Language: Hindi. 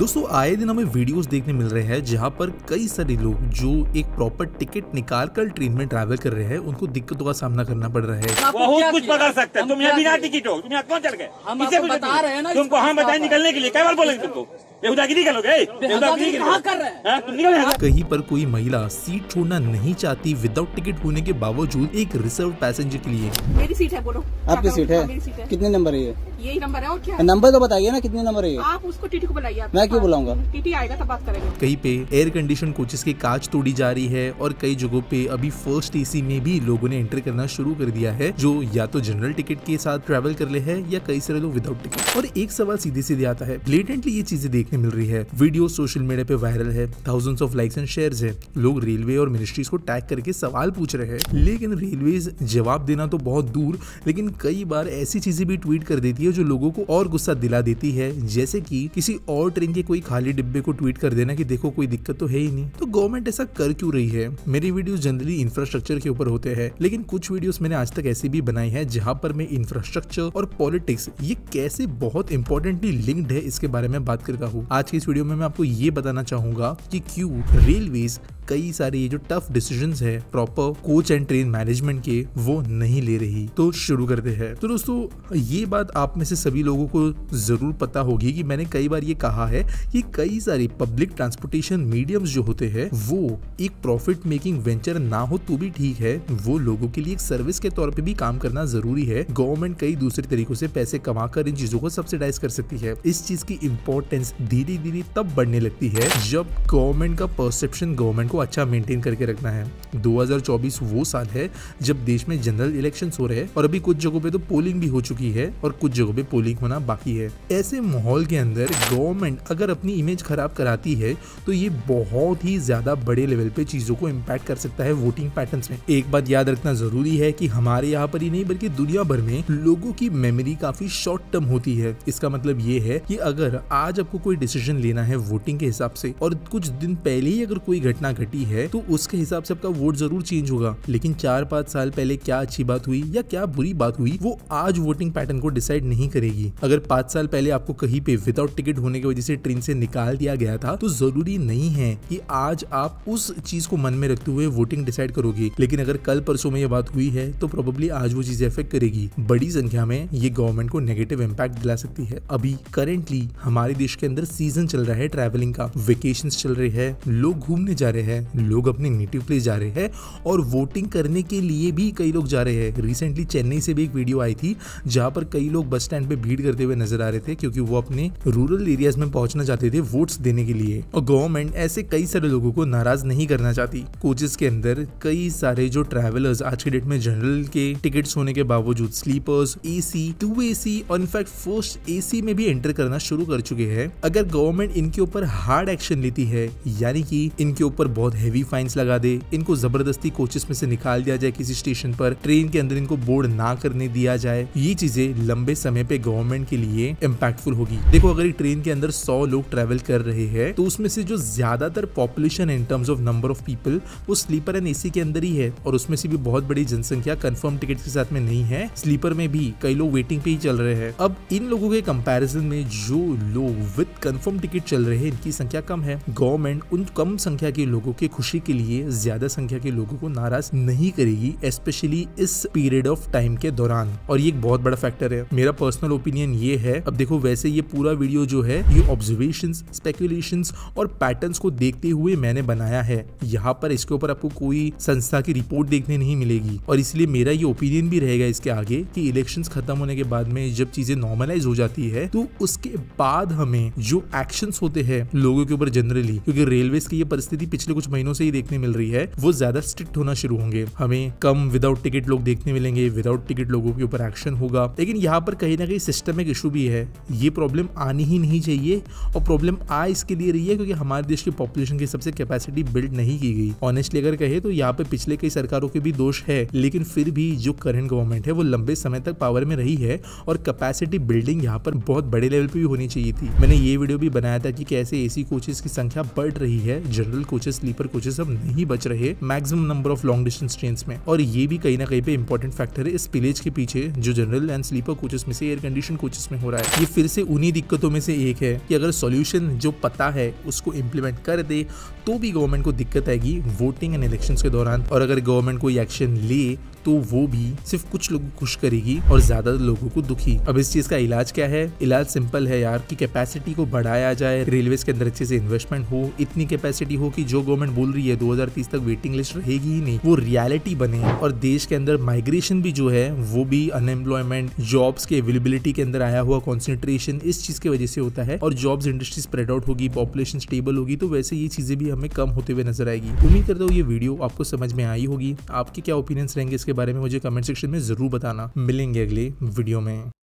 दोस्तों आए दिन हमें वीडियोस देखने मिल रहे हैं जहां पर कई सारे लोग जो एक प्रॉपर टिकट निकाल कर ट्रेन में ट्रैवल कर रहे हैं उनको दिक्कतों का सामना करना पड़ रहा है। बहुत कुछ पकड़ सकते हैं। तुम यहाँ बिना टिकट हो, तुम यहाँ कौन चल गए? हम बता रहे हैं ना, तुमको हम बताए निकलने के लिए कई बार बोलेंगे तुमको बेहुदागिरी करोगे। कहाँ कर रहे हैं? तुम निकल यहाँ। कहीं पर कोई महिला सीट छोड़ना नहीं चाहती विदाउट टिकट होने के बावजूद एक रिजर्व पैसेंजर के लिए। मेरी सीट है, बोलो। आपकी सीट है? मेरी सीट है। कितने नंबर है ये? यही नंबर है और क्या है? नंबर तो बताइए ना, कितने नंबर है ये? आप उसको टीटी को बुलाइए। मैं क्यों बुलाऊंगा? टीटी आएगा तब बात करेंगे। कहीं पे एयर कंडीशन कोचेस की कांच तोड़ी जा रही है और कई जगहों पे अभी फर्स्ट एसी में भी लोगों ने एंटर करना शुरू कर दिया है, जो या तो जनरल टिकट के साथ ट्रैवल कर ले है या कई सारे लोग विदाउट टिकट। और एक सवाल सीधे सीधे आता है, ब्लेटेंटली ये चीजें देखने मिल रही है, वीडियो सोशल मीडिया पे वायरल है, thousands of likes and shares है, लोग रेलवे और मिनिस्ट्रीज को टैग करके सवाल पूछ रहे हैं, लेकिन रेलवेज जवाब देना तो बहुत दूर, लेकिन कई बार ऐसी चीजें भी ट्वीट कर देती है जो लोगों को और गुस्सा दिला देती है, जैसे कि किसी और ट्रेन के कोई खाली डिब्बे को ट्वीट कर देना कि देखो कोई दिक्कत तो है ही नहीं, तो गवर्नमेंट ऐसा कर क्यों रही है। मेरी वीडियोस जनरली इंफ्रास्ट्रक्चर के ऊपर होते हैं, लेकिन कुछ वीडियोस मैंने आज तक ऐसी भी बनाई है जहां पर मैं इंफ्रास्ट्रक्चर और पॉलिटिक्स ये कैसे बहुत इंपॉर्टेंटली लिंक्ड है इसके बारे में बात करता हूँ। आज की इस वीडियो में मैं आपको ये बताना चाहूंगा कि क्यों रेलवेज कई सारे ये जो टफ डिसीजंस है proper coach and train management के वो नहीं ले रही। तो शुरू करते हैं। तो दोस्तों ये बात आप में से सभी लोगों को जरूर पता होगी कि मैंने कई बार ये कहा है कि कई सारे पब्लिक ट्रांसपोर्टेशन मीडियम्स जो होते हैं वो एक प्रॉफिट मेकिंग वेंचर ना हो तो भी ठीक है, वो लोगों के लिए एक सर्विस के तौर पे भी काम करना जरूरी है। गवर्नमेंट कई दूसरे तरीकों से पैसे कमाकर इन चीजों को सब्सिडाइज कर सकती है। इस चीज की इंपॉर्टेंस धीरे धीरे तब बढ़ने लगती है जब गवर्नमेंट का परसेप्शन गवर्नमेंट को अच्छा मेंटेन करके रखना है। 2024 वो साल है जब देश में जनरल इलेक्शंस हो रहे हैं और अभी कुछ जगहों पे तो पोलिंग भी हो चुकी है और कुछ जगहों पे पोलिंग होना बाकी है। ऐसे माहौल के अंदर गवर्नमेंट अगर अपनी इमेज खराब कराती है तो ये बहुत ही ज्यादा बड़े लेवल पे चीजों को इम्पैक्ट कर सकता है वोटिंग पैटर्न्स में। एक बात याद रखना जरूरी है कि हमारे यहाँ पर ही नहीं बल्कि दुनिया भर में लोगों की मेमोरी काफी शॉर्ट टर्म होती है। इसका मतलब ये है कि अगर आज आपको कोई डिसीजन लेना है वोटिंग के हिसाब से और कुछ दिन पहले ही अगर कोई घटना घटी है तो उसके हिसाब से आपका वोट जरूर चेंज होगा, लेकिन 4-5 साल पहले क्या अच्छी बात हुई या क्या बुरी बात हुई वो आज वोटिंग पैटर्न को डिसाइड नहीं करेगी। अगर 5 साल पहले आपको कहीं पे विदाउट टिकट होने की वजह से ट्रेन से निकाल दिया गया था तो जरूरी नहीं है कि आज आप उस चीज को मन में रखते हुए वोटिंग डिसाइड करोगे, लेकिन अगर कल परसों में ये बात हुई है तो प्रोबेबली आज वो चीजें अफेक्ट करेगी। बड़ी संख्या में ये गवर्नमेंट को नेगेटिव इम्पैक्ट दिला सकती है। अभी करेंटली हमारे देश के अंदर सीजन चल रहा है ट्रैवलिंग का, वेकेशन चल रहे हैं, लोग घूमने जा रहे हैं, लोग अपने नेटिव प्लेस जा रहे हैं और वोटिंग करने के लिए भी कई लोग जा रहे हैं। रिसेंटली चेन्नई से भी एक वीडियो आई थी जहां पर कई लोग बस स्टैंड पे भीड़ करते हुए नजर आ रहे थे क्योंकि वो अपने रूरल एरियाज में पहुंचना चाहते थे वोट्स देने के लिए। और गवर्नमेंट ऐसे कई सारे लोगों को नाराज नहीं करना चाहती। कोचेस के अंदर कई सारे जो ट्रैवलर्स आज के डेट में जनरल के टिकट्स होने के बावजूद स्लीपर्स, एसी, 2 एसी और इनफैक्ट फर्स्ट एसी में भी एंटर करना शुरू कर चुके हैं। अगर गवर्नमेंट इनके ऊपर हार्ड एक्शन लेती है, यानी कि इनके ऊपर बहुत हैवी फाइन्स लगा दे, इनको जबरदस्ती कोचेस में से निकाल दिया जाए किसी स्टेशन पर, ट्रेन के अंदर इनको बोर्ड ना करने दिया जाए, ये चीजें लंबे समय पे गवर्नमेंट के लिए इम्पैक्टफुल होगी। देखो अगर ट्रेन के अंदर 100 लोग ट्रेवल कर रहे हैं तो उसमें से जो ज्यादातर population in terms of number of people वो स्लीपर एंड एसी के अंदर ही है और उसमें से भी बहुत बड़ी जनसंख्या कंफर्म टिकट के साथ में नहीं है। स्लीपर में भी कई लोग वेटिंग पे ही चल रहे हैं। अब इन लोगों के कंपैरिजन में जो लोग विद कंफर्म टिकट चल रहे हैं इनकी संख्या कम है। गवर्नमेंट उन कम संख्या के लोगों के खुशी के लिए ज्यादा संख्या के लोगों को नाराज नहीं करेगी, स्पेशली इस पीरियड ऑफ टाइम के दौरान, और ये एक बहुत बड़ा फैक्टर है। मेरा पर्सनल ओपिनियन ये है। अब देखो वैसे ये पूरा वीडियो जो है ये ऑब्जर्वेशंस, स्पेकुलेशंस और पैटर्न्स को देखते हुए मैंने बनाया है। यहाँ पर इसके ऊपर आपको कोई संस्था की रिपोर्ट देखने नहीं मिलेगी और इसलिए मेरा ये ओपिनियन भी रहेगा इसके आगे कि इलेक्शंस खत्म होने के बाद में जब चीजें नॉर्मलाइज हो जाती है तो उसके बाद हमें जो एक्शंस होते हैं लोगों के ऊपर जनरली, क्योंकि रेलवेज की ये परिस्थिति पिछले कुछ महीनों से ही देखने मिल रही है, वो ज्यादा स्ट्रिक्ट होना शुरू होंगे। हमें कम विदाउट टिकट लोग देखने मिलेंगे, विदाउट टिकट लोगों के ऊपर एक्शन होगा। लेकिन यहाँ पर कहीं ना कहीं सिस्टमिक इशू भी है। ये प्रॉब्लम आनी ही नहीं चाहिए और प्रॉब्लम आ इसके लिए रही है क्योंकि हमारे देश की पॉपुलेशन की सबसे कैपेसिटी बिल्ड नहीं की गई। ऑनेस्टली अगर कहे तो यहाँ पे पिछले कई सरकारों के भी दोष है, लेकिन फिर भी जो करंट गवर्नमेंट है वो लंबे समय तक पावर में रही है और कैपेसिटी बिल्डिंग यहाँ पर बहुत बड़े लेवल पे भी होनी चाहिए थी। मैंने ये वीडियो भी बनाया था कि कैसे एसी कोचेस की संख्या बढ़ रही है, जनरल कोचेस स्लीपर कोचेस अब नहीं बच रहे maximum number of long distance trains में। और ये भी कहीं ना कहीं पे इंपॉर्टेंट फैक्टर है इस पिलेज के पीछे जो जनरल एंड स्लीपर कोचेस में से एयर कंडीशन कोचेस में हो रहा है। ये फिर से उन्हीं दिक्कतों में से एक है कि अगर सॉल्यूशन जो पता है उसको इम्प्लीमेंट कर दे तो भी गवर्नमेंट को दिक्कत आएगी वोटिंग एंड इलेक्शंस के दौरान। और अगर गवर्नमेंट कोई एक्शन ले तो वो भी सिर्फ कुछ लोगों को खुश करेगी और ज्यादा लोगों को दुखी। अब इस चीज का इलाज क्या है? इलाज सिंपल है यार कि कैपेसिटी को बढ़ाया जाए, रेलवेज के अंदर अच्छे से इन्वेस्टमेंट हो, इतनी कैपेसिटी हो कि जो गवर्नमेंट बोल रही है 2030 तक वेटिंग लिस्ट रहेगी ही नहीं, वो रियलिटी बने। और देश के अंदर माइग्रेशन भी जो है वो भी अनएम्प्लॉयमेंट, जॉब्स के अवेलेबिलिटी के अंदर आया हुआ कॉन्सेंट्रेशन इस चीज की वजह से होता है। और जॉब्स इंडस्ट्री स्प्रेड आउट होगी, पॉपुलेशन स्टेबल होगी, तो वैसे ये चीजें भी हमें कम होते हुए नजर आएगी। उम्मीद करता हूँ ये वीडियो आपको समझ में आई होगी। आपके क्या ओपिनियंस रहेंगे इसके बारे में मुझे कमेंट सेक्शन में जरूर बताना। मिलेंगे अगले वीडियो में।